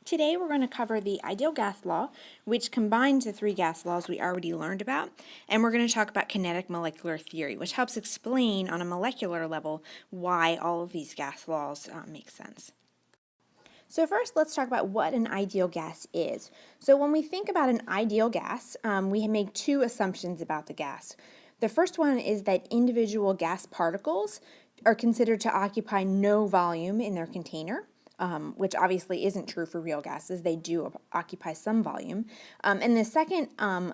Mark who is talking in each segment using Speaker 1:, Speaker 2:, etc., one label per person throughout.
Speaker 1: Today we're going to cover the ideal gas law, which combines the three gas laws we already learned about, and we're going to talk about kinetic molecular theory, which helps explain on a molecular level why all of these gas laws make sense. So first, let's talk about what an ideal gas is. So when we think about an ideal gas, we make two assumptions about the gas. The first one is that individual gas particles are considered to occupy no volume in their container. Which obviously isn't true for real gases. They do occupy some volume. And the second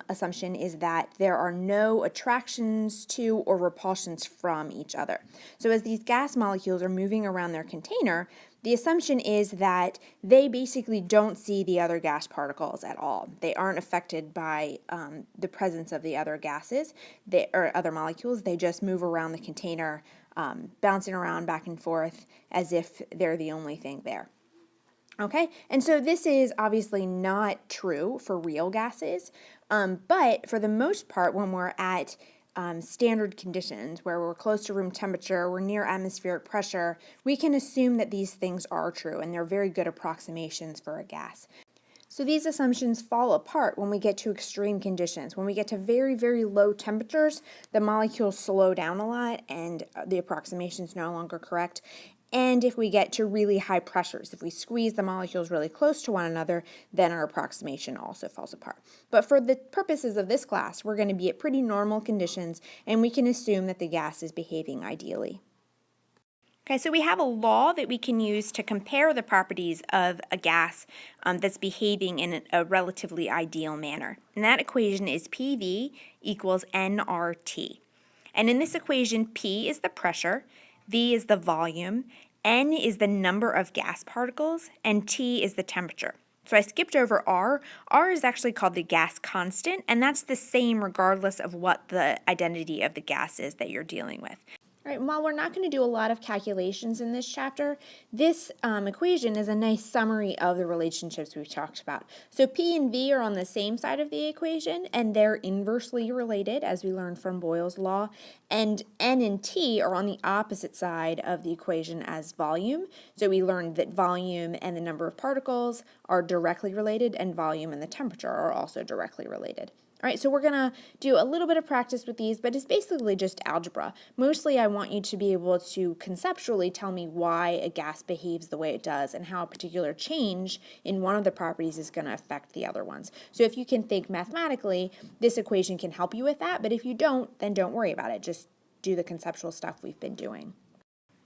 Speaker 1: assumption is that there are no attractions to or repulsions from each other. So as these gas molecules are moving around their container, the assumption is that they basically don't see the other gas particles at all. They aren't affected by the presence of the other gases or other molecules. They just move around the container, bouncing around back and forth as if they're the only thing there. Okay, and so this is obviously not true for real gases, but for the most part, when we're at standard conditions where we're close to room temperature, we're near atmospheric pressure, we can assume that these things are true, and they're very good approximations for a gas. So these assumptions fall apart when we get to extreme conditions. When we get to very, very low temperatures, the molecules slow down a lot and the approximation is no longer correct. And if we get to really high pressures, if we squeeze the molecules really close to one another, then our approximation also falls apart. But for the purposes of this class, we're going to be at pretty normal conditions, and we can assume that the gas is behaving ideally. Okay, so we have a law that we can use to compare the properties of a gas that's behaving in a relatively ideal manner. And that equation is PV equals nRT. And in this equation, P is the pressure, V is the volume, N is the number of gas particles, and T is the temperature. So I skipped over R. R is actually called the gas constant, and that's the same regardless of what the identity of the gas is that you're dealing with. All right, and while we're not going to do a lot of calculations in this chapter, this equation is a nice summary of the relationships we've talked about. So P and V are on the same side of the equation, and they're inversely related, as we learned from Boyle's law, and N and T are on the opposite side of the equation as volume. So we learned that volume and the number of particles are directly related, and volume and the temperature are also directly related. All right, so we're going to do a little bit of practice with these, but it's basically just algebra. Mostly I want you to be able to conceptually tell me why a gas behaves the way it does and how a particular change in one of the properties is going to affect the other ones. So if you can think mathematically, this equation can help you with that, but if you don't, then don't worry about it. Just do the conceptual stuff we've been doing.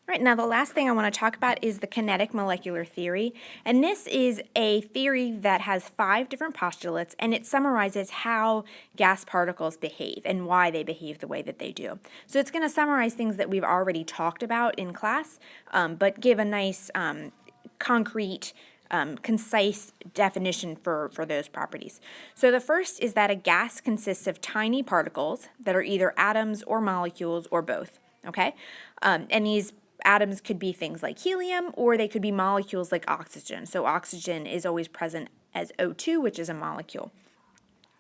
Speaker 1: All right, now the last thing I want to talk about is the kinetic molecular theory, and this is a theory that has 5 different postulates, and it summarizes how gas particles behave and why they behave the way that they do. So it's going to summarize things that we've already talked about in class, but give a nice concrete concise definition for those properties. So the first is that a gas consists of tiny particles that are either atoms or molecules or both, okay? And these atoms could be things like helium, or they could be molecules like oxygen. So oxygen is always present as O2, which is a molecule.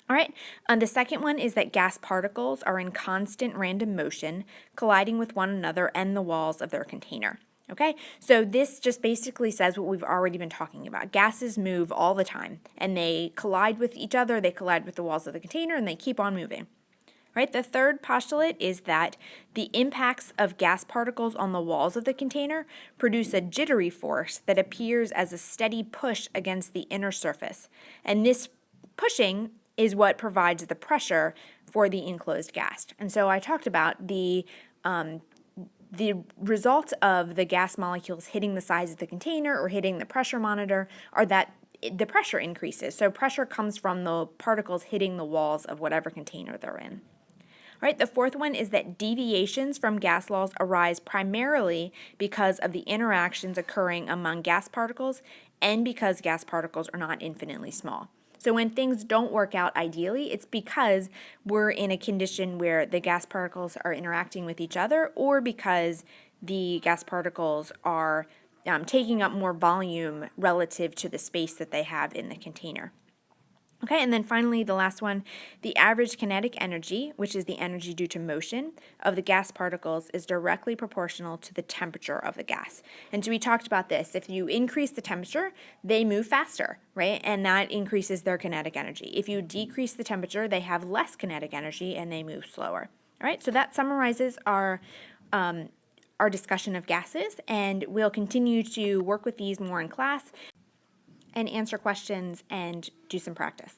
Speaker 1: All right, the second one is that gas particles are in constant random motion, colliding with one another and the walls of their container. Okay, so this just basically says what we've already been talking about. Gases move all the time, and they collide with each other, they collide with the walls of the container, and they keep on moving. Right, the third postulate is that the impacts of gas particles on the walls of the container produce a jittery force that appears as a steady push against the inner surface. And this pushing is what provides the pressure for the enclosed gas. And so I talked about the results of the gas molecules hitting the sides of the container or hitting the pressure monitor are that the pressure increases. So pressure comes from the particles hitting the walls of whatever container they're in. Right, the fourth one is that deviations from gas laws arise primarily because of the interactions occurring among gas particles and because gas particles are not infinitely small. So when things don't work out ideally, it's because we're in a condition where the gas particles are interacting with each other, or because the gas particles are taking up more volume relative to the space that they have in the container. Okay, and then finally, the last one, the average kinetic energy, which is the energy due to motion of the gas particles, is directly proportional to the temperature of the gas. And so we talked about this. If you increase the temperature, they move faster, right? And that increases their kinetic energy. If you decrease the temperature, they have less kinetic energy and they move slower. All right, so that summarizes our discussion of gases, and we'll continue to work with these more in class and answer questions and do some practice.